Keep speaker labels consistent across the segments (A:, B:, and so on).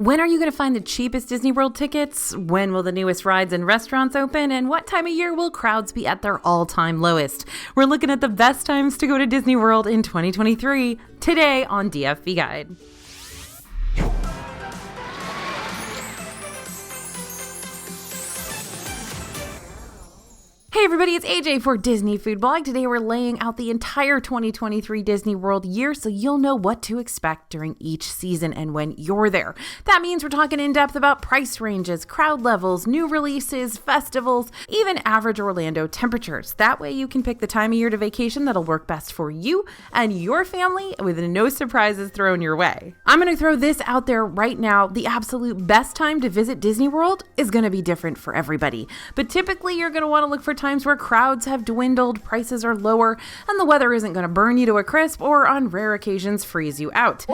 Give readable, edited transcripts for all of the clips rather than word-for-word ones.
A: When are you going to find the cheapest Disney World tickets? When will the newest rides and restaurants open? And what time of year will crowds be at their all-time lowest? We're looking at the best times to go to Disney World in 2023 today on DFV Guide. Hey everybody, it's AJ for Disney Food Blog. Today we're laying out the entire 2023 Disney World year so you'll know what to expect during each season and when you're there. That means we're talking in depth about price ranges, crowd levels, new releases, festivals, even average Orlando temperatures. That way you can pick the time of year to vacation that'll work best for you and your family with no surprises thrown your way. I'm going to throw this out there right now. The absolute best time to visit Disney World is going to be different for everybody, but typically you're going to want to look for times where crowds have dwindled, prices are lower, and the weather isn't going to burn you to a crisp or on rare occasions freeze you out.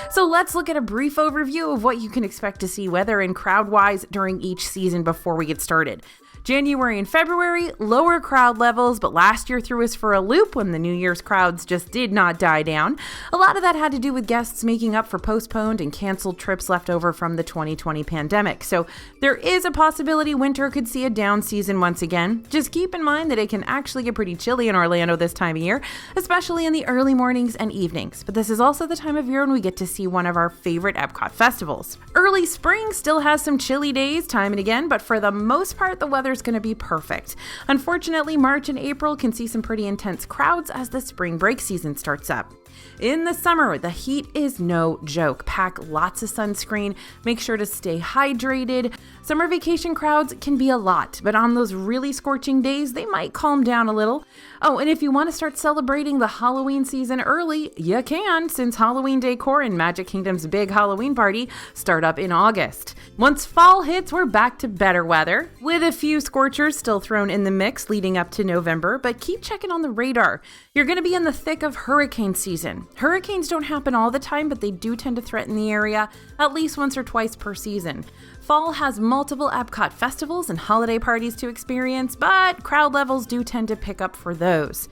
A: So let's look at a brief overview of what you can expect to see weather and crowd-wise during each season before we get started. January and February, lower crowd levels, but last year threw us for a loop when the New Year's crowds just did not die down. A lot of that had to do with guests making up for postponed and canceled trips left over from the 2020 pandemic. So there is a possibility winter could see a down season once again. Just keep in mind that it can actually get pretty chilly in Orlando this time of year, especially in the early mornings and evenings. But this is also the time of year when we get to see one of our favorite Epcot festivals. Early spring still has some chilly days time and again, but for the most part, the weather's going to be perfect. Unfortunately, March and April can see some pretty intense crowds as the spring break season starts up. In the summer, the heat is no joke. Pack lots of sunscreen, make sure to stay hydrated. Summer vacation crowds can be a lot, but on those really scorching days, they might calm down a little. Oh, and if you want to start celebrating the Halloween season early, you can, since Halloween decor and Magic Kingdom's big Halloween party start up in August. Once fall hits, we're back to better weather, with a few scorchers still thrown in the mix leading up to November, but keep checking on the radar. You're going to be in the thick of hurricane season. Hurricanes don't happen all the time, but they do tend to threaten the area at least once or twice per season. Fall has multiple Epcot festivals and holiday parties to experience, but crowd levels do tend to pick up for those.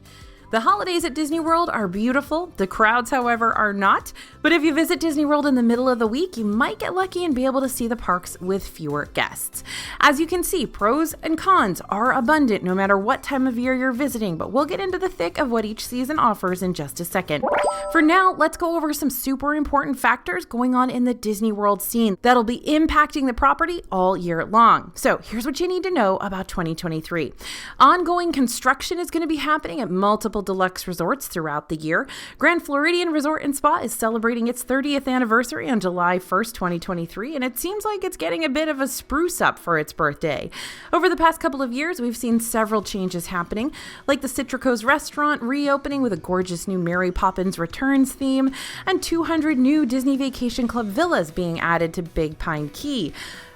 A: The holidays at Disney World are beautiful. The crowds, however, are not. But if you visit Disney World in the middle of the week, you might get lucky and be able to see the parks with fewer guests. As you can see, pros and cons are abundant no matter what time of year you're visiting, but we'll get into the thick of what each season offers in just a second. For now, let's go over some super important factors going on in the Disney World scene that'll be impacting the property all year long. So here's what you need to know about 2023. Ongoing construction is going to be happening at multiple deluxe resorts throughout the year. Grand Floridian Resort and Spa is celebrating its 30th anniversary on July 1st, 2023, and it seems like it's getting a bit of a spruce up for its birthday. Over the past couple of years, we've seen several changes happening, like the Citrico's restaurant reopening with a gorgeous new Mary Poppins Returns theme, and 200 new Disney Vacation Club villas being added to Big Pine Key.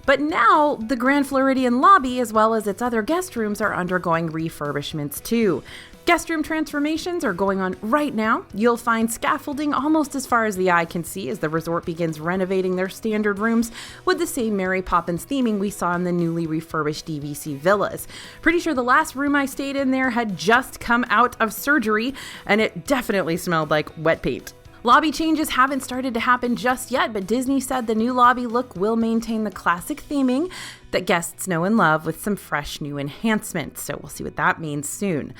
A: But now, the Grand Floridian lobby, as well as its other guest rooms, are undergoing refurbishments too. Guest room transformations are going on right now. You'll find scaffolding almost as far as the eye can see as the resort begins renovating their standard rooms with the same Mary Poppins theming we saw in the newly refurbished DVC villas. Pretty sure the last room I stayed in there had just come out of surgery, and it definitely smelled like wet paint. Lobby changes haven't started to happen just yet, but Disney said the new lobby look will maintain the classic theming that guests know and love with some fresh new enhancements, so we'll see what that means soon.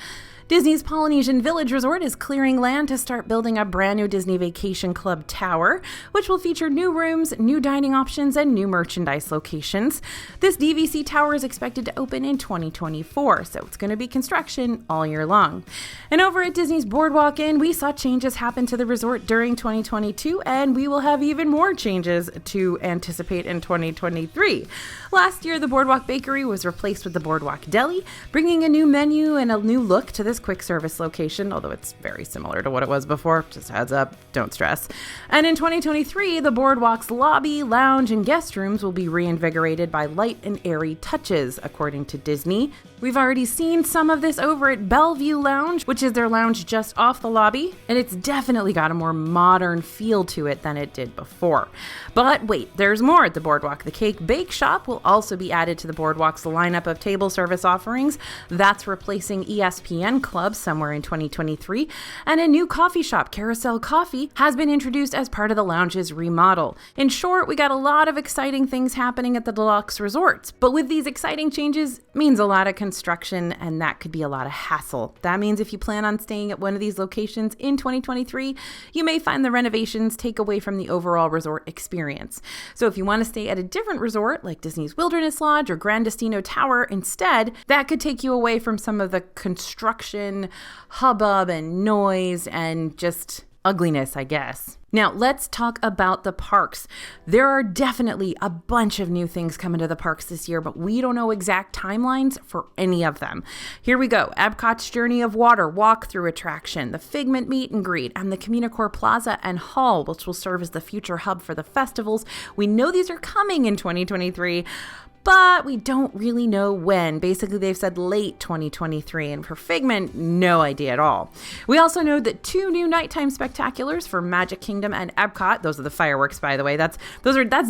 A: Disney's Polynesian Village Resort is clearing land to start building a brand new Disney Vacation Club tower, which will feature new rooms, new dining options, and new merchandise locations. This DVC tower is expected to open in 2024, so it's going to be construction all year long. And over at Disney's Boardwalk Inn, we saw changes happen to the resort during 2022, and we will have even more changes to anticipate in 2023. Last year, the Boardwalk Bakery was replaced with the Boardwalk Deli, bringing a new menu and a new look to this quick service location, although it's very similar to what it was before. Just heads up, don't stress. And in 2023, the Boardwalk's lobby, lounge, and guest rooms will be reinvigorated by light and airy touches, according to Disney. We've already seen some of this over at Bellevue Lounge, which is their lounge just off the lobby, and it's definitely got a more modern feel to it than it did before. But wait, there's more at the Boardwalk. The Cake Bake Shop will also be added to the Boardwalk's lineup of table service offerings. That's replacing ESPN club somewhere in 2023, and a new coffee shop, Carousel Coffee, has been introduced as part of the lounge's remodel. In short, we got a lot of exciting things happening at the deluxe resorts, but with these exciting changes means a lot of construction, and that could be a lot of hassle. That means if you plan on staying at one of these locations in 2023, you may find the renovations take away from the overall resort experience. So if you want to stay at a different resort like Disney's Wilderness Lodge or Grand Destino Tower instead, that could take you away from some of the construction hubbub and noise and just ugliness, I guess. Now, let's talk about the parks. There are definitely a bunch of new things coming to the parks this year, but we don't know exact timelines for any of them. Here we go. Epcot's Journey of Water walk-through attraction, the Figment meet and greet, and the Communicore Plaza and Hall, which will serve as the future hub for the festivals. We know these are coming in 2023, but we don't really know when. Basically, they've said late 2023, and for Figment, no idea at all. We also know that 2 new nighttime spectaculars for Magic Kingdom and Epcot, those are the fireworks, by the way, that's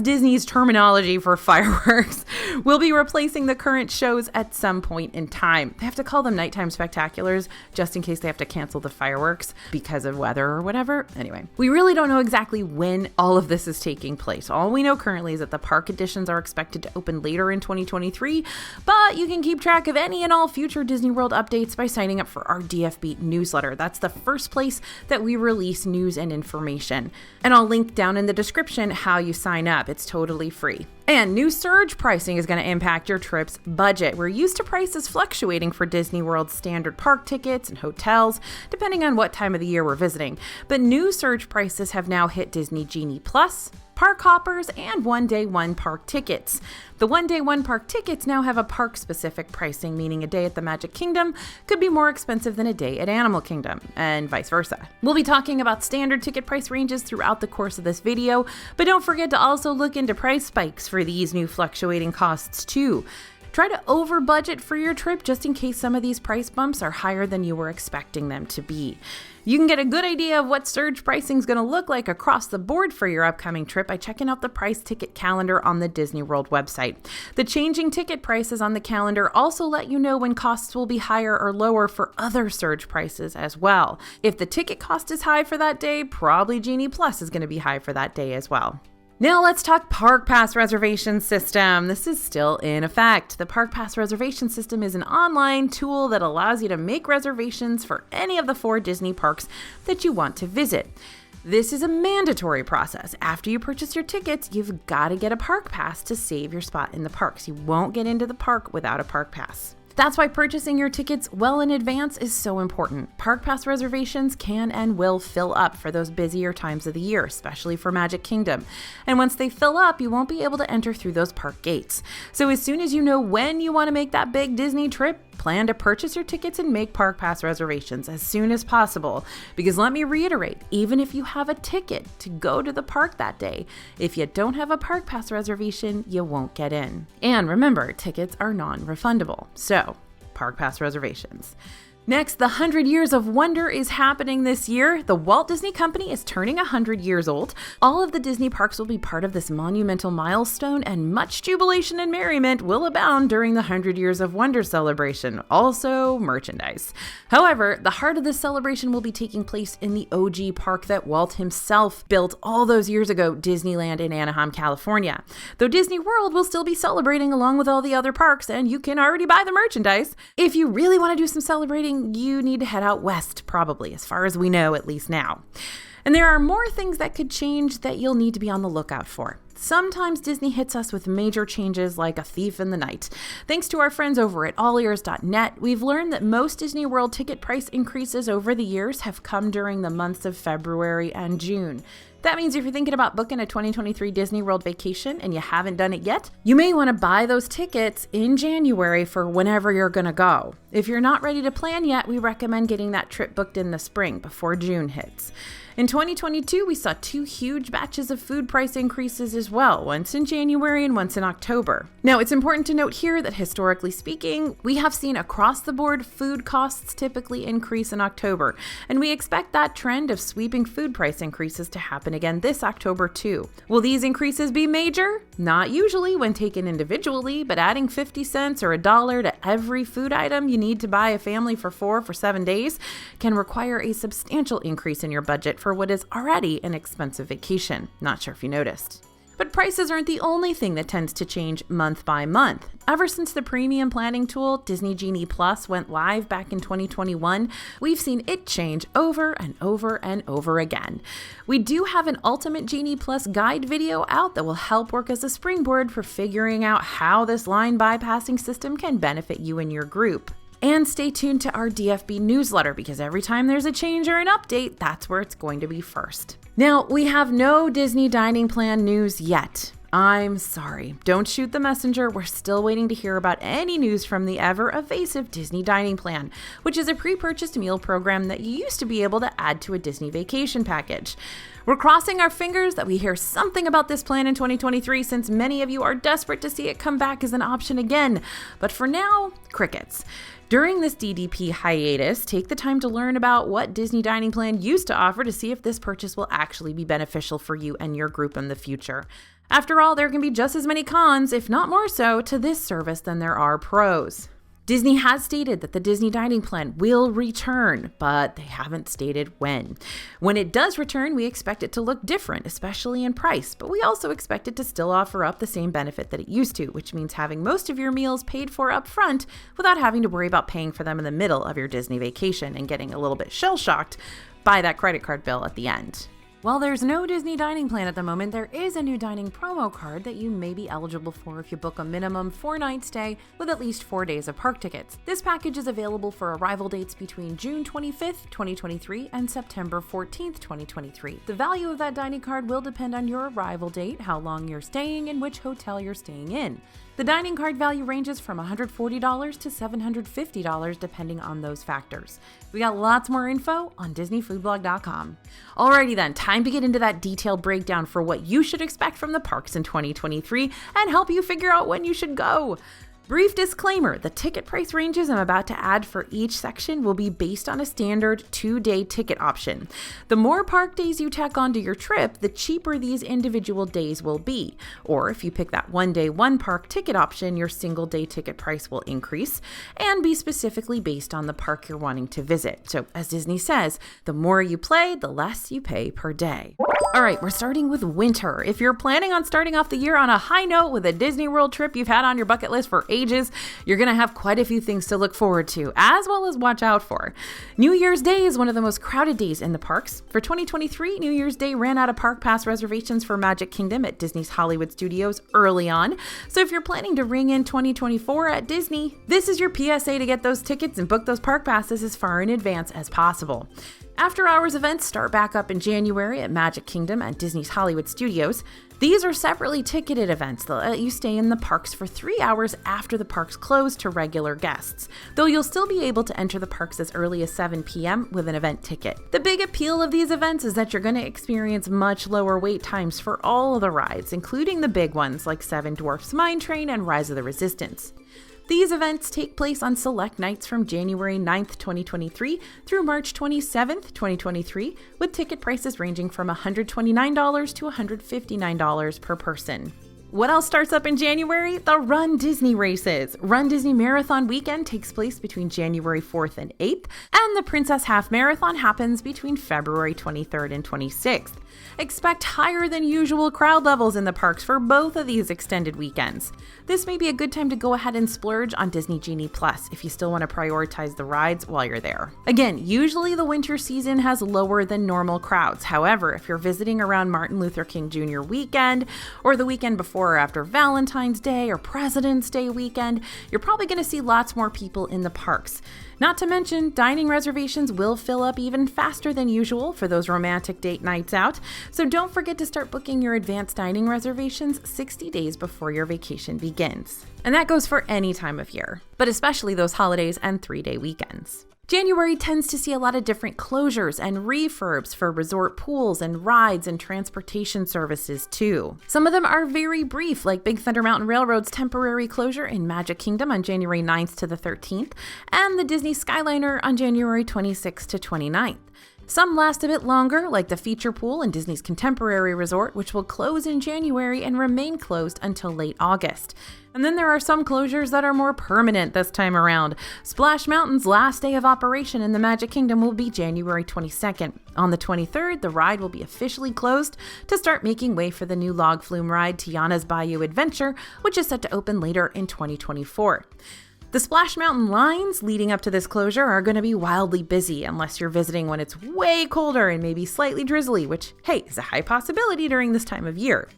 A: Disney's terminology for fireworks, will be replacing the current shows at some point in time. They have to call them nighttime spectaculars just in case they have to cancel the fireworks because of weather or whatever. Anyway, we really don't know exactly when all of this is taking place. All we know currently is that the park additions are expected to open later in 2023, but you can keep track of any and all future Disney World updates by signing up for our DFB newsletter. That's the first place that we release news and information. And I'll link down in the description how you sign up. It's totally free. And new surge pricing is going to impact your trip's budget. We're used to prices fluctuating for Disney World's standard park tickets and hotels, depending on what time of the year we're visiting. But new surge prices have now hit Disney Genie Plus, Park Hoppers, and One Day One Park tickets. The One Day One Park tickets now have a park-specific pricing, meaning a day at the Magic Kingdom could be more expensive than a day at Animal Kingdom, and vice versa. We'll be talking about standard ticket price ranges throughout the course of this video, but don't forget to also look into price spikes for these new fluctuating costs too. Try to over budget for your trip just in case some of these price bumps are higher than you were expecting them to be. You can get a good idea of what surge pricing is going to look like across the board for your upcoming trip by checking out the price ticket calendar on the Disney World website. The changing ticket prices on the calendar also let you know when costs will be higher or lower for other surge prices as well. If the ticket cost is high for that day, probably Genie Plus is going to be high for that day as well. Now let's talk Park Pass reservation system. This is still in effect. The Park Pass reservation system is an online tool that allows you to make reservations for any of the 4 Disney parks that you want to visit. This is a mandatory process. After you purchase your tickets, you've got to get a Park Pass to save your spot in the parks. You won't get into the park without a Park Pass. That's why purchasing your tickets well in advance is so important. Park Pass reservations can and will fill up for those busier times of the year, especially for Magic Kingdom. And once they fill up, you won't be able to enter through those park gates. So as soon as you know when you want to make that big Disney trip, plan to purchase your tickets and make Park Pass reservations as soon as possible. Because let me reiterate, even if you have a ticket to go to the park that day, if you don't have a Park Pass reservation, you won't get in. And remember, tickets are non-refundable. So, Park Pass reservations. Next, the 100 Years of Wonder is happening this year. The Walt Disney Company is turning 100 years old. All of the Disney parks will be part of this monumental milestone, and much jubilation and merriment will abound during the 100 Years of Wonder celebration. Also, merchandise. However, the heart of this celebration will be taking place in the OG park that Walt himself built all those years ago, Disneyland in Anaheim, California. Though Disney World will still be celebrating along with all the other parks, and you can already buy the merchandise. If you really want to do some celebrating, you need to head out west, probably, as far as we know, at least now. And there are more things that could change that you'll need to be on the lookout for. Sometimes Disney hits us with major changes like a thief in the night. Thanks to our friends over at allears.net, we've learned that most Disney World ticket price increases over the years have come during the months of February and June. That means if you're thinking about booking a 2023 Disney World vacation and you haven't done it yet, you may want to buy those tickets in January for whenever you're going to go. If you're not ready to plan yet, we recommend getting that trip booked in the spring before June hits. In 2022, we saw 2 huge batches of food price increases as well, once in January and once in October. Now, it's important to note here that historically speaking, we have seen across the board food costs typically increase in October, and we expect that trend of sweeping food price increases to happen again this October too. Will these increases be major? Not usually when taken individually, but adding 50 cents or $1 to every food item, you need to buy a family for 4 for 7 days can require a substantial increase in your budget for what is already an expensive vacation. Not sure if you noticed. But prices aren't the only thing that tends to change month by month. Ever since the premium planning tool, Disney Genie Plus, went live back in 2021, we've seen it change over and over and over again. We do have an Ultimate Genie Plus guide video out that will help work as a springboard for figuring out how this line bypassing system can benefit you and your group. And stay tuned to our DFB newsletter, because every time there's a change or an update, that's where it's going to be first. Now, we have no Disney dining plan news yet. I'm sorry. Don't shoot the messenger. We're still waiting to hear about any news from the ever-evasive Disney Dining Plan, which is a pre-purchased meal program that you used to be able to add to a Disney vacation package. We're crossing our fingers that we hear something about this plan in 2023, since many of you are desperate to see it come back as an option again. But for now, crickets. During this DDP hiatus, take the time to learn about what Disney Dining Plan used to offer to see if this purchase will actually be beneficial for you and your group in the future. After all, there can be just as many cons, if not more so, to this service than there are pros. Disney has stated that the Disney Dining Plan will return, but they haven't stated when. When it does return, we expect it to look different, especially in price, but we also expect it to still offer up the same benefit that it used to, which means having most of your meals paid for up front without having to worry about paying for them in the middle of your Disney vacation and getting a little bit shell-shocked by that credit card bill at the end. While there's no Disney Dining Plan at the moment, there is a new dining promo card that you may be eligible for if you book a minimum 4-night stay with at least 4 days of park tickets. This package is available for arrival dates between June 25th, 2023 and September 14th, 2023. The value of that dining card will depend on your arrival date, how long you're staying, and which hotel you're staying in. The dining card value ranges from $140 to $750 depending on those factors. We got lots more info on DisneyFoodBlog.com. Alrighty then, time to get into that detailed breakdown for what you should expect from the parks in 2023 and help you figure out when you should go. Brief disclaimer, the ticket price ranges I'm about to add for each section will be based on a standard 2-day ticket option. The more park days you tack onto your trip, the cheaper these individual days will be. Or if you pick that 1-day, 1-park ticket option, your single-day ticket price will increase and be specifically based on the park you're wanting to visit. So as Disney says, the more you play, the less you pay per day. All right, we're starting with winter. If you're planning on starting off the year on a high note with a Disney World trip you've had on your bucket list for ages, you're going to have quite a few things to look forward to, as well as watch out for. New Year's Day is one of the most crowded days in the parks. For 2023, New Year's Day ran out of park pass reservations for Magic Kingdom at Disney's Hollywood Studios early on. So if you're planning to ring in 2024 at Disney, this is your PSA to get those tickets and book those park passes as far in advance as possible. After-hours events start back up in January at Magic Kingdom and Disney's Hollywood Studios. These are separately ticketed events that let you stay in the parks for 3 hours after the parks close to regular guests, though you'll still be able to enter the parks as early as 7 p.m. with an event ticket. The big appeal of these events is that you're going to experience much lower wait times for all of the rides, including the big ones like Seven Dwarfs Mine Train and Rise of the Resistance. These events take place on select nights from January 9th, 2023 through March 27th, 2023, with ticket prices ranging from $129 to $159 per person. What else starts up in January? The Run Disney races. Run Disney Marathon weekend takes place between January 4th and 8th, and the Princess Half Marathon happens between February 23rd and 26th. Expect higher than usual crowd levels in the parks for both of these extended weekends. This may be a good time to go ahead and splurge on Disney Genie Plus if you still want to prioritize the rides while you're there. Again, usually the winter season has lower than normal crowds. However, if you're visiting around Martin Luther King Jr. weekend or the weekend before or after Valentine's Day or President's Day weekend, you're probably going to see lots more people in the parks. Not to mention, dining reservations will fill up even faster than usual for those romantic date nights out, so don't forget to start booking your advanced dining reservations 60 days before your vacation begins. And that goes for any time of year, but especially those holidays and 3-day weekends. January tends to see a lot of different closures and refurbs for resort pools and rides and transportation services too. Some of them are very brief, like Big Thunder Mountain Railroad's temporary closure in Magic Kingdom on January 9th to the 13th, and the Disney Skyliner on January 26th to 29th. Some last a bit longer, like the feature pool in Disney's Contemporary Resort, which will close in January and remain closed until late August. And then there are some closures that are more permanent this time around. Splash Mountain's last day of operation in the Magic Kingdom will be January 22nd. On the 23rd, the ride will be officially closed to start making way for the new log flume ride, Tiana's Bayou Adventure, which is set to open later in 2024. The Splash Mountain lines leading up to this closure are going to be wildly busy unless you're visiting when it's way colder and maybe slightly drizzly, which, hey, is a high possibility during this time of year.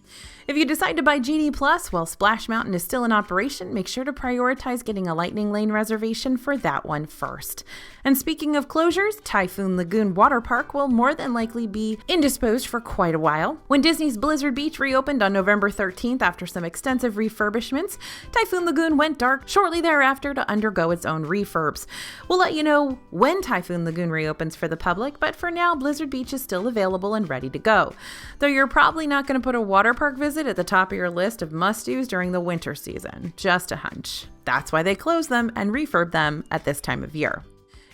A: If you decide to buy Genie Plus while Splash Mountain is still in operation, make sure to prioritize getting a Lightning Lane reservation for that one first. And speaking of closures, Typhoon Lagoon Water Park will more than likely be indisposed for quite a while. When Disney's Blizzard Beach reopened on November 13th after some extensive refurbishments, Typhoon Lagoon went dark shortly thereafter to undergo its own refurbs. We'll let you know when Typhoon Lagoon reopens for the public, but for now, Blizzard Beach is still available and ready to go. Though you're probably not going to put a water park visit at the top of your list of must-dos during the winter season. Just a hunch. That's why they close them and refurb them at this time of year.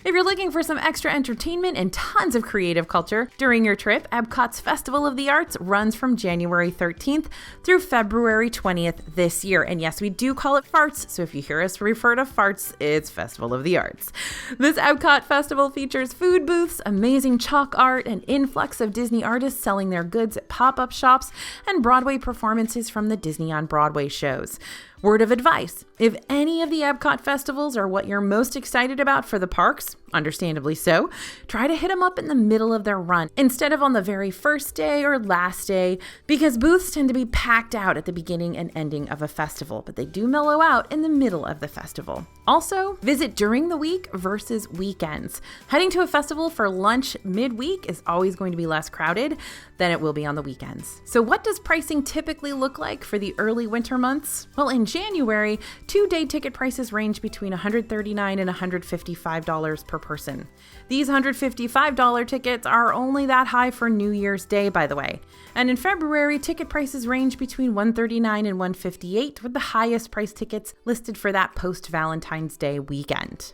A: If you're looking for some extra entertainment and tons of creative culture during your trip, Epcot's Festival of the Arts runs from January 13th through February 20th this year. And yes, we do call it farts, so if you hear us refer to farts, it's Festival of the Arts. This Epcot Festival features food booths, amazing chalk art, an influx of Disney artists selling their goods at pop-up shops, and Broadway performances from the Disney on Broadway shows. Word of advice, if any of the Epcot festivals are what you're most excited about for the parks, understandably so, try to hit them up in the middle of their run instead of on the very first day or last day, because booths tend to be packed out at the beginning and ending of a festival, but they do mellow out in the middle of the festival. Also, visit during the week versus weekends. Heading to a festival for lunch midweek is always going to be less crowded than it will be on the weekends. So what does pricing typically look like for the early winter months? Well, in January, 2-day ticket prices range between $139 and $155 per person. These $155 tickets are only that high for New Year's Day, by the way. And in February, ticket prices range between $139 and $158, with the highest price tickets listed for that post-Valentine's Day weekend.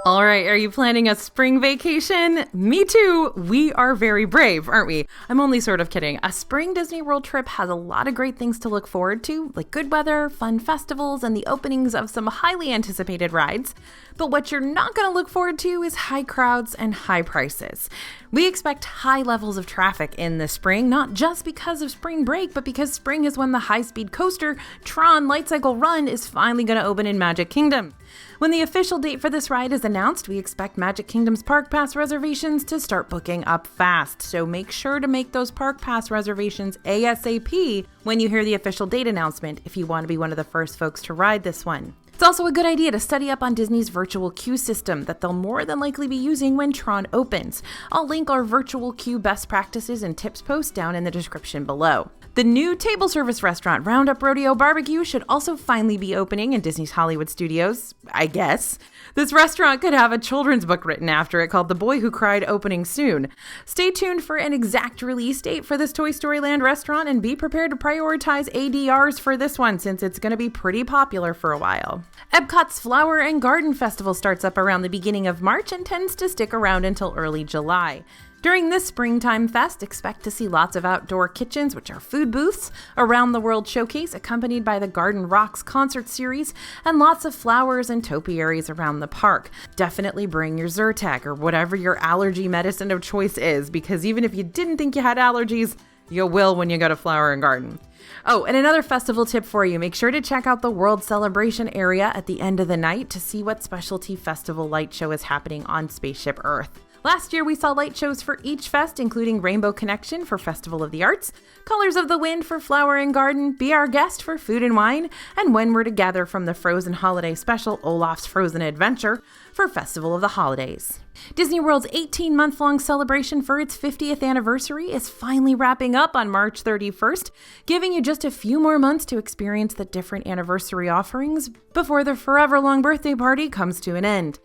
A: All right, are you planning a spring vacation? Me too. We are very brave, aren't we? I'm only sort of kidding. A spring Disney World trip has a lot of great things to look forward to, like good weather, fun festivals, and the openings of some highly anticipated rides. But what you're not going to look forward to is high crowds and high prices. We expect high levels of traffic in the spring, not just because of spring break, but because spring is when the high-speed coaster Tron Light Cycle Run is finally going to open in Magic Kingdom. When the official date for this ride is announced, we expect Magic Kingdom's Park Pass reservations to start booking up fast. So make sure to make those Park Pass reservations ASAP when you hear the official date announcement if you want to be one of the first folks to ride this one. It's also a good idea to study up on Disney's virtual queue system that they'll more than likely be using when Tron opens. I'll link our virtual queue best practices and tips post down in the description below. The new table service restaurant, Roundup Rodeo Barbecue, should also finally be opening in Disney's Hollywood Studios, I guess. This restaurant could have a children's book written after it called The Boy Who Cried, opening soon. Stay tuned for an exact release date for this Toy Story Land restaurant and be prepared to prioritize ADRs for this one since it's going to be pretty popular for a while. Epcot's Flower and Garden Festival starts up around the beginning of March and tends to stick around until early July. During this springtime fest, expect to see lots of outdoor kitchens, which are food booths, around the world showcase accompanied by the Garden Rocks concert series, and lots of flowers and topiaries around the park. Definitely bring your Zyrtec or whatever your allergy medicine of choice is, because even if you didn't think you had allergies, you will when you go to Flower and Garden. Oh, and another festival tip for you, make sure to check out the World Celebration area at the end of the night to see what specialty festival light show is happening on Spaceship Earth. Last year, we saw light shows for each fest, including Rainbow Connection for Festival of the Arts, Colors of the Wind for Flower and Garden, Be Our Guest for Food and Wine, and When We're Together from the Frozen Holiday Special, Olaf's Frozen Adventure, for Festival of the Holidays. Disney World's 18-month-long celebration for its 50th anniversary is finally wrapping up on March 31st, giving you just a few more months to experience the different anniversary offerings before the forever-long birthday party comes to an end.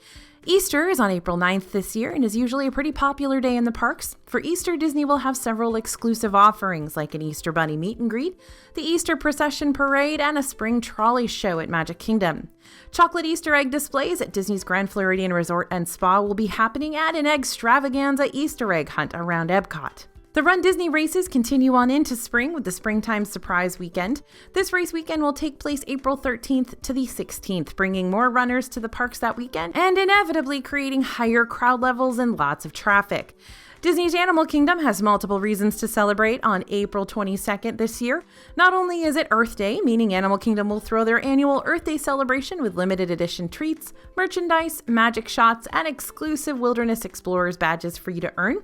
A: Easter is on April 9th this year and is usually a pretty popular day in the parks. For Easter, Disney will have several exclusive offerings like an Easter Bunny meet and greet, the Easter Procession Parade, and a spring trolley show at Magic Kingdom. Chocolate Easter egg displays at Disney's Grand Floridian Resort and Spa will be happening at an extravaganza Easter egg hunt around Epcot. The Run Disney races continue on into spring with the Springtime Surprise Weekend. This race weekend will take place April 13th to the 16th, bringing more runners to the parks that weekend and inevitably creating higher crowd levels and lots of traffic. Disney's Animal Kingdom has multiple reasons to celebrate on April 22nd this year. Not only is it Earth Day, meaning Animal Kingdom will throw their annual Earth Day celebration with limited edition treats, merchandise, magic shots, and exclusive Wilderness Explorers badges for you to earn.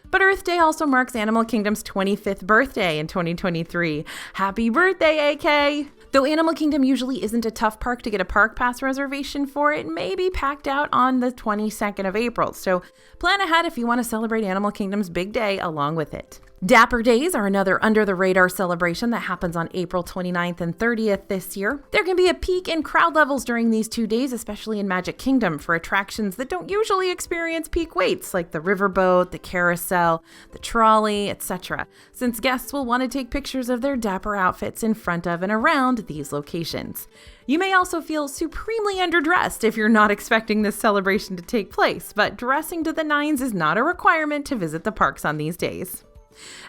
A: But Earth Day also marks Animal Kingdom's 25th birthday in 2023. Happy birthday, AK! Though Animal Kingdom usually isn't a tough park to get a park pass reservation for, it may be packed out on the 22nd of April, so plan ahead if you want to celebrate Animal Kingdom's big day along with it. Dapper Days are another under-the-radar celebration that happens on April 29th and 30th this year. There can be a peak in crowd levels during these 2 days, especially in Magic Kingdom, for attractions that don't usually experience peak waits, like the riverboat, the carousel, the trolley, etc., since guests will want to take pictures of their dapper outfits in front of and around these locations. You may also feel supremely underdressed if you're not expecting this celebration to take place, but dressing to the nines is not a requirement to visit the parks on these days.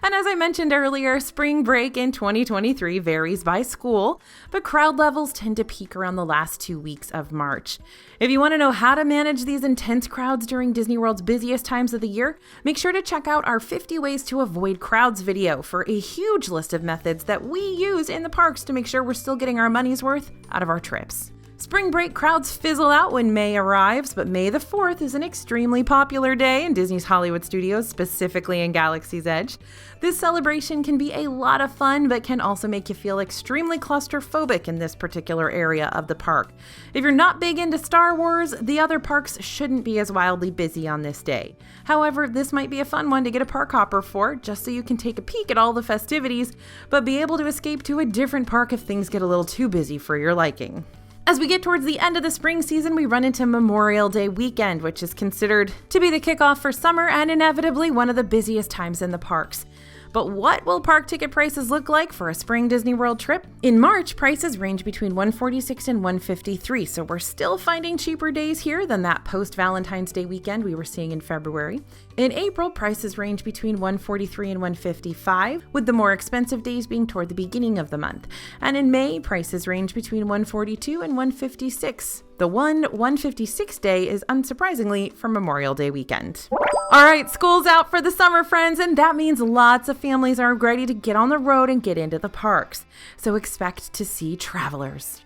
A: And as I mentioned earlier, spring break in 2023 varies by school, but crowd levels tend to peak around the last 2 weeks of March. If you want to know how to manage these intense crowds during Disney World's busiest times of the year, make sure to check out our 50 Ways to Avoid Crowds video for a huge list of methods that we use in the parks to make sure we're still getting our money's worth out of our trips. Spring break crowds fizzle out when May arrives, but May the 4th is an extremely popular day in Disney's Hollywood Studios, specifically in Galaxy's Edge. This celebration can be a lot of fun, but can also make you feel extremely claustrophobic in this particular area of the park. If you're not big into Star Wars, the other parks shouldn't be as wildly busy on this day. However, this might be a fun one to get a park hopper for, just so you can take a peek at all the festivities, but be able to escape to a different park if things get a little too busy for your liking. As we get towards the end of the spring season, we run into Memorial Day weekend, which is considered to be the kickoff for summer and inevitably one of the busiest times in the parks. But what will park ticket prices look like for a spring Disney World trip? In March, prices range between $146 and $153, so we're still finding cheaper days here than that post-Valentine's Day weekend we were seeing in February. In April, prices range between $143 and $155, with the more expensive days being toward the beginning of the month. And in May, prices range between $142 and $156. The $156 day is unsurprisingly for Memorial Day weekend. All right, school's out for the summer, friends, and that means lots of families are ready to get on the road and get into the parks. So expect to see travelers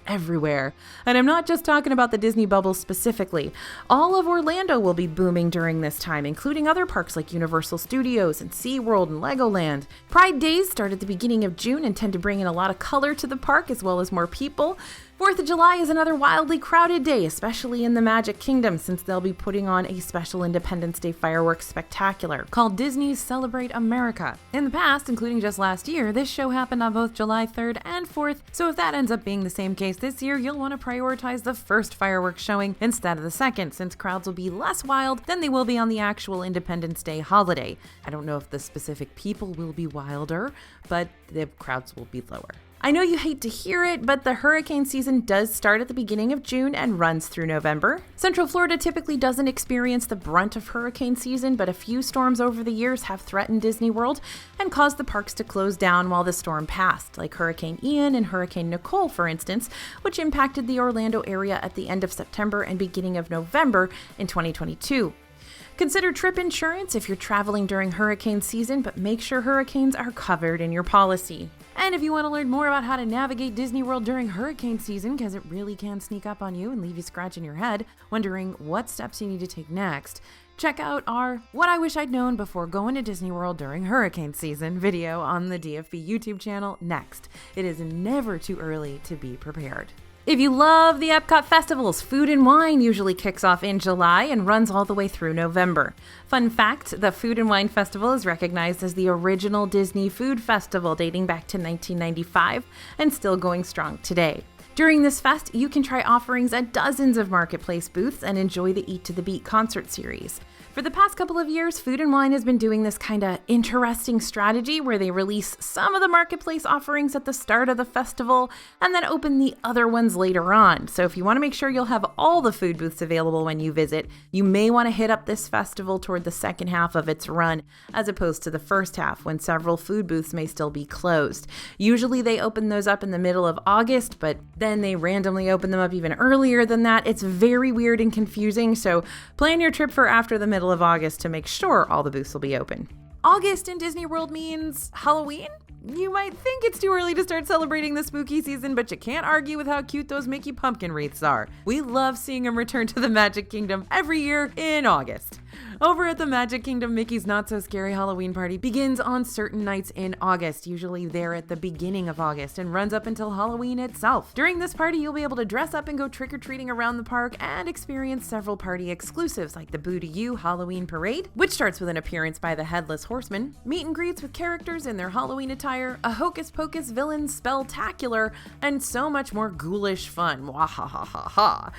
A: everywhere. And I'm not just talking about the Disney bubble specifically. All of Orlando will be booming during this time, including other parks like Universal Studios and SeaWorld and Legoland. Pride Days start at the beginning of June and tend to bring in a lot of color to the park as well as more people. 4th of July is another wildly crowded day, especially in the Magic Kingdom, since they'll be putting on a special Independence Day fireworks spectacular called Disney's Celebrate America. In the past, including just last year, this show happened on both July 3rd and 4th, so if that ends up being the same case this year, you'll want to prioritize the first fireworks showing instead of the second, since crowds will be less wild than they will be on the actual Independence Day holiday. I don't know if the specific people will be wilder, but the crowds will be lower. I know you hate to hear it, but the hurricane season does start at the beginning of June and runs through November. Central Florida typically doesn't experience the brunt of hurricane season, but a few storms over the years have threatened Disney World and caused the parks to close down while the storm passed, like Hurricane Ian and Hurricane Nicole, for instance, which impacted the Orlando area at the end of September and beginning of November in 2022. Consider trip insurance if you're traveling during hurricane season, but make sure hurricanes are covered in your policy. And if you want to learn more about how to navigate Disney World during hurricane season, because it really can sneak up on you and leave you scratching your head, wondering what steps you need to take next, check out our What I Wish I'd Known Before Going to Disney World During Hurricane Season video on the DFB YouTube channel next. It is never too early to be prepared. If you love the Epcot festivals, Food and Wine usually kicks off in July and runs all the way through November. Fun fact, the Food and Wine Festival is recognized as the original Disney Food Festival dating back to 1995 and still going strong today. During this fest, you can try offerings at dozens of marketplace booths and enjoy the Eat to the Beat concert series. For the past couple of years, Food & Wine has been doing this kind of interesting strategy where they release some of the marketplace offerings at the start of the festival and then open the other ones later on. So if you want to make sure you'll have all the food booths available when you visit, you may want to hit up this festival toward the second half of its run as opposed to the first half when several food booths may still be closed. Usually they open those up in the middle of August, but then they randomly open them up even earlier than that. It's very weird and confusing, so plan your trip for after the middle of August to make sure all the booths will be open. August in Disney World means Halloween? You might think it's too early to start celebrating the spooky season, but you can't argue with how cute those Mickey pumpkin wreaths are. We love seeing them return to the Magic Kingdom every year in August. Over at the Magic Kingdom, Mickey's Not So Scary Halloween Party begins on certain nights in August, usually there at the beginning of August, and runs up until Halloween itself. During this party, you'll be able to dress up and go trick-or-treating around the park and experience several party exclusives like the Boo to You Halloween Parade, which starts with an appearance by the Headless Horseman, meet and greets with characters in their Halloween attire, a Hocus Pocus villain spell-tacular, and so much more ghoulish fun. Wahahaha.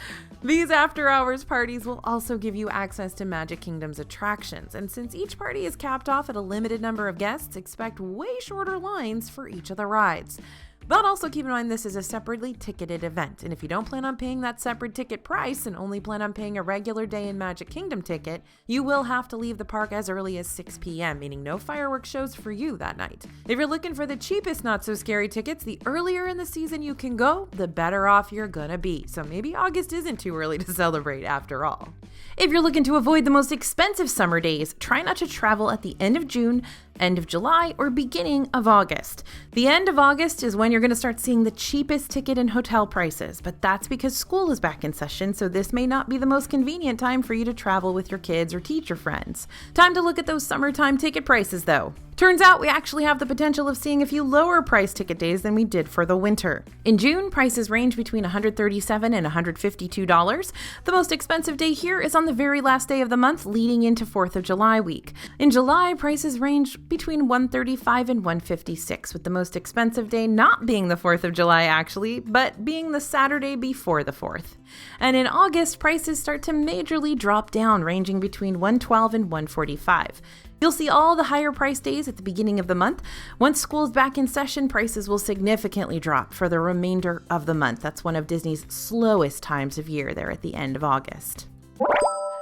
A: These after-hours parties will also give you access to Magic Kingdom's attractions, and since each party is capped off at a limited number of guests, expect way shorter lines for each of the rides. But also keep in mind this is a separately ticketed event, and if you don't plan on paying that separate ticket price and only plan on paying a regular day in Magic Kingdom ticket, you will have to leave the park as early as 6 p.m., meaning no fireworks shows for you that night. If you're looking for the cheapest Not So Scary tickets, the earlier in the season you can go, the better off you're gonna be. So maybe August isn't too early to celebrate after all. If you're looking to avoid the most expensive summer days, try not to travel at the end of June, end of July, or beginning of August. The end of August is when you're going to start seeing the cheapest ticket and hotel prices, but that's because school is back in session, so this may not be the most convenient time for you to travel with your kids or teacher friends. Time to look at those summertime ticket prices, though. Turns out we actually have the potential of seeing a few lower price ticket days than we did for the winter. In June, prices range between $137 and $152. The most expensive day here is on the very last day of the month leading into 4th of July week. In July, prices range between $135 and $156, with the most expensive day not being the 4th of July actually, but being the Saturday before the 4th. And in August, prices start to majorly drop down, ranging between $112 and $145. You'll see all the higher price days at the beginning of the month. Once school's back in session, prices will significantly drop for the remainder of the month. That's one of Disney's slowest times of year there at the end of August.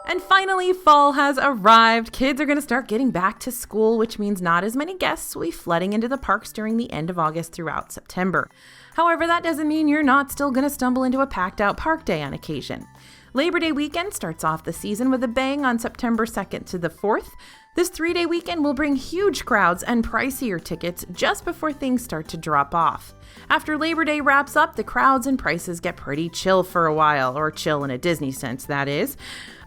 A: And finally, fall has arrived. Kids are going to start getting back to school, which means not as many guests will be flooding into the parks during the end of August throughout September. However, that doesn't mean you're not still going to stumble into a packed out park day on occasion. Labor Day weekend starts off the season with a bang on September 2nd to the 4th. This 3-day weekend will bring huge crowds and pricier tickets just before things start to drop off. After Labor Day wraps up, the crowds and prices get pretty chill for a while, or chill in a Disney sense, that is.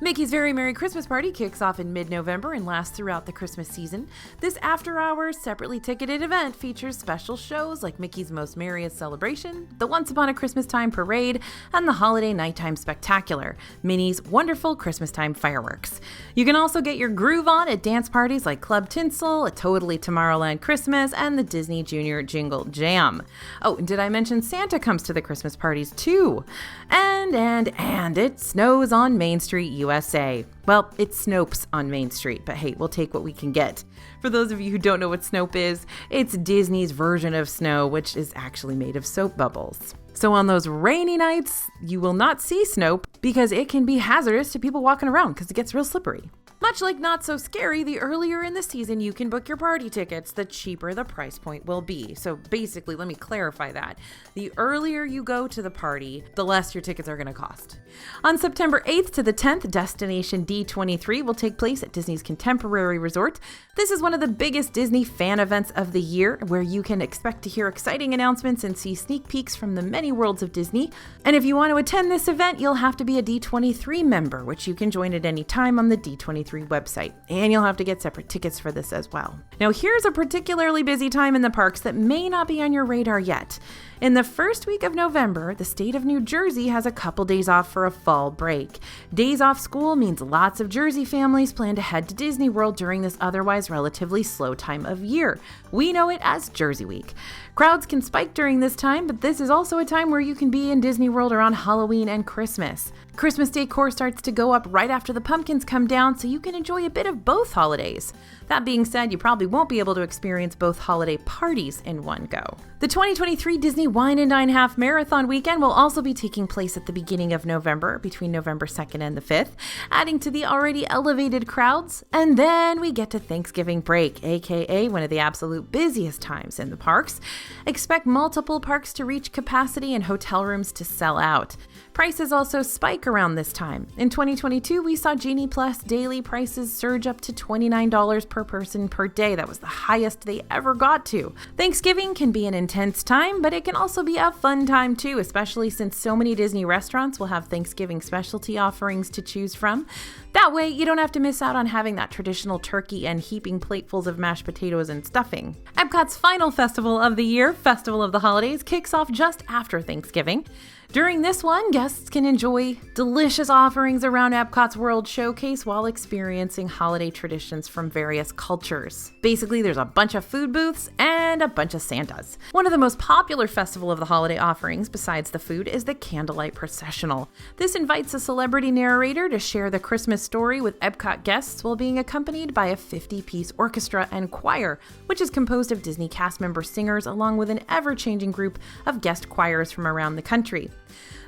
A: Mickey's Very Merry Christmas Party kicks off in mid-November and lasts throughout the Christmas season. This after-hours, separately ticketed event features special shows like Mickey's Most Merriest Celebration, the Once Upon a Christmas Time Parade, and the Holiday Nighttime Spectacular, Minnie's wonderful Christmas-time fireworks. You can also get your groove on at dance parties like Club Tinsel, a Totally Tomorrowland Christmas, and the Disney Junior Jingle Jam. Oh, and did I mention Santa comes to the Christmas parties too? And it snows on Main Street, USA. Well, it Snopes on Main Street, but hey, we'll take what we can get. For those of you who don't know what Snope is, it's Disney's version of snow, which is actually made of soap bubbles. So on those rainy nights, you will not see Snope because it can be hazardous to people walking around because it gets real slippery. Much like Not So Scary, the earlier in the season you can book your party tickets, the cheaper the price point will be. So basically, let me clarify that. The earlier you go to the party, the less your tickets are going to cost. On September 8th to the 10th, Destination D23 will take place at Disney's Contemporary Resort. This is one of the biggest Disney fan events of the year, where you can expect to hear exciting announcements and see sneak peeks from the many worlds of Disney. And if you want to attend this event, you'll have to be a D23 member, which you can join at any time on the D23 2023 website, and you'll have to get separate tickets for this as well. Now, here's a particularly busy time in the parks that may not be on your radar yet. In the first week of November, the state of New Jersey has a couple days off for a fall break. Days off school means lots of Jersey families plan to head to Disney World during this otherwise relatively slow time of year. We know it as Jersey Week. Crowds can spike during this time, but this is also a time where you can be in Disney World around Halloween and Christmas. Christmas decor starts to go up right after the pumpkins come down, so you can enjoy a bit of both holidays. That being said, you probably won't be able to experience both holiday parties in one go. The 2023 Disney Wine and Dine Half Marathon weekend will also be taking place at the beginning of November, between November 2nd and the 5th, adding to the already elevated crowds. And then we get to Thanksgiving break, aka one of the absolute busiest times in the parks. Expect multiple parks to reach capacity and hotel rooms to sell out. Prices also spike around this time. In 2022, we saw Genie Plus daily prices surge up to $29 per person per day. That was the highest they ever got to. Thanksgiving can be an intense time, but it can also be a fun time too, especially since so many Disney restaurants will have Thanksgiving specialty offerings to choose from. That way, you don't have to miss out on having that traditional turkey and heaping platefuls of mashed potatoes and stuffing. Epcot's final festival of the year, Festival of the Holidays, kicks off just after Thanksgiving. During this one, guests can enjoy delicious offerings around Epcot's World Showcase while experiencing holiday traditions from various cultures. Basically, there's a bunch of food booths and a bunch of Santas. One of the most popular Festival of the Holiday offerings, besides the food, is the Candlelight Processional. This invites a celebrity narrator to share the Christmas story with Epcot guests while being accompanied by a 50-piece orchestra and choir, which is composed of Disney cast member singers along with an ever-changing group of guest choirs from around the country.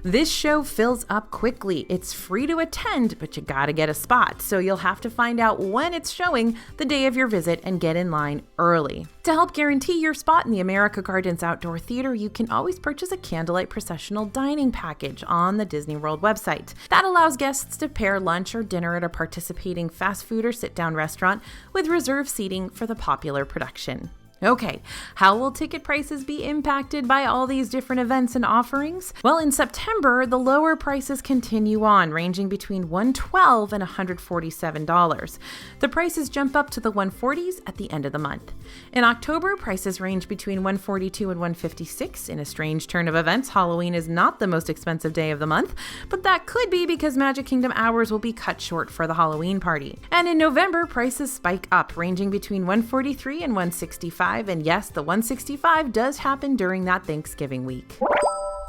A: This show fills up quickly. It's free to attend, but you gotta get a spot, so you'll have to find out when it's showing the day of your visit and get in line early. To help guarantee your spot in the America Gardens Outdoor Theater, you can always purchase a Candlelight Processional dining package on the Disney World website. That allows guests to pair lunch or dinner at a participating fast food or sit-down restaurant with reserved seating for the popular production. Okay, how will ticket prices be impacted by all these different events and offerings? Well, in September, the lower prices continue on, ranging between $112 and $147. The prices jump up to the 140s at the end of the month. In October, prices range between $142 and $156. In a strange turn of events, Halloween is not the most expensive day of the month, but that could be because Magic Kingdom hours will be cut short for the Halloween party. And in November, prices spike up, ranging between $143 and $165. And yes, the 165 does happen during that Thanksgiving week.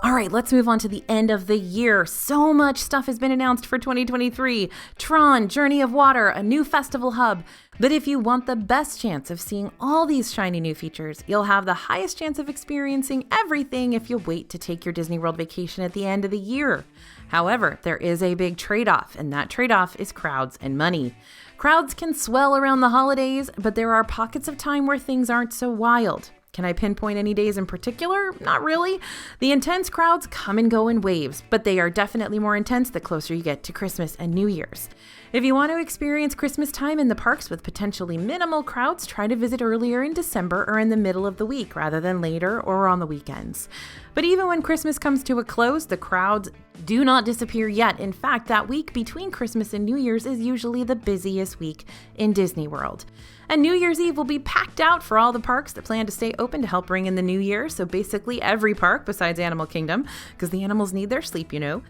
A: All right, let's move on to the end of the year. So much stuff has been announced for 2023. Tron, Journey of Water, a new festival hub. But if you want the best chance of seeing all these shiny new features, you'll have the highest chance of experiencing everything if you wait to take your Disney World vacation at the end of the year. However, there is a big trade-off, and that trade-off is crowds and money. Crowds can swell around the holidays, but there are pockets of time where things aren't so wild. Can I pinpoint any days in particular? Not really. The intense crowds come and go in waves, but they are definitely more intense the closer you get to Christmas and New Year's. If you want to experience Christmas time in the parks with potentially minimal crowds, try to visit earlier in December or in the middle of the week rather than later or on the weekends. But even when Christmas comes to a close, the crowds do not disappear yet. In fact, that week between Christmas and New Year's is usually the busiest week in Disney World. And New Year's Eve will be packed out for all the parks that plan to stay open to help bring in the new year. So basically every park besides Animal Kingdom, because the animals need their sleep, you know.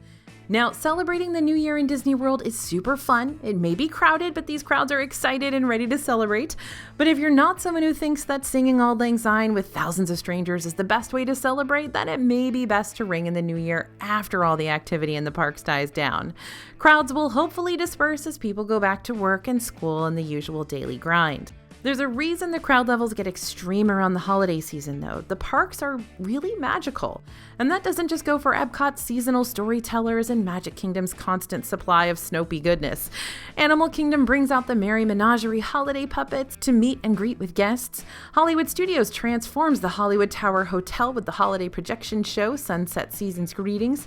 A: Now, celebrating the new year in Disney World is super fun. It may be crowded, but these crowds are excited and ready to celebrate. But if you're not someone who thinks that singing Auld Lang Syne with thousands of strangers is the best way to celebrate, then it may be best to ring in the new year after all the activity in the parks dies down. Crowds will hopefully disperse as people go back to work and school and the usual daily grind. There's a reason the crowd levels get extreme around the holiday season, though. The parks are really magical. And that doesn't just go for Epcot's seasonal storytellers and Magic Kingdom's constant supply of Snoopy goodness. Animal Kingdom brings out the Merry Menagerie holiday puppets to meet and greet with guests. Hollywood Studios transforms the Hollywood Tower Hotel with the holiday projection show, Sunset Season's Greetings.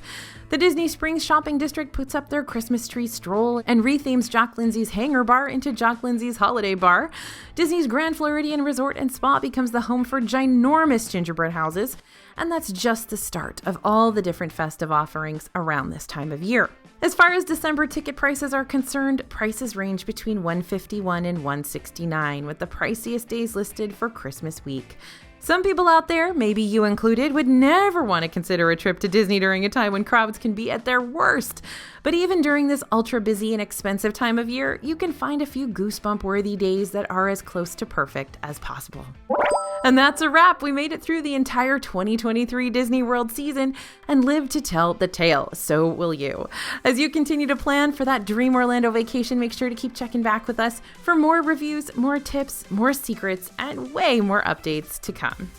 A: The Disney Springs Shopping District puts up their Christmas tree stroll and rethemes Jock Lindsay's Hangar Bar into Jock Lindsay's Holiday Bar. Disney's Grand Floridian Resort and Spa becomes the home for ginormous gingerbread houses. and that's just the start of all the different festive offerings around this time of year. As far as December ticket prices are concerned, prices range between $151 and $169, with the priciest days listed for Christmas week. Some people out there, maybe you included, would never want to consider a trip to Disney during a time when crowds can be at their worst. But even during this ultra busy and expensive time of year, you can find a few goosebump-worthy days that are as close to perfect as possible. And that's a wrap. We made it through the entire 2023 Disney World season and lived to tell the tale. So will you. As you continue to plan for that Dream Orlando vacation, make sure to keep checking back with us for more reviews, more tips, more secrets, and way more updates to come.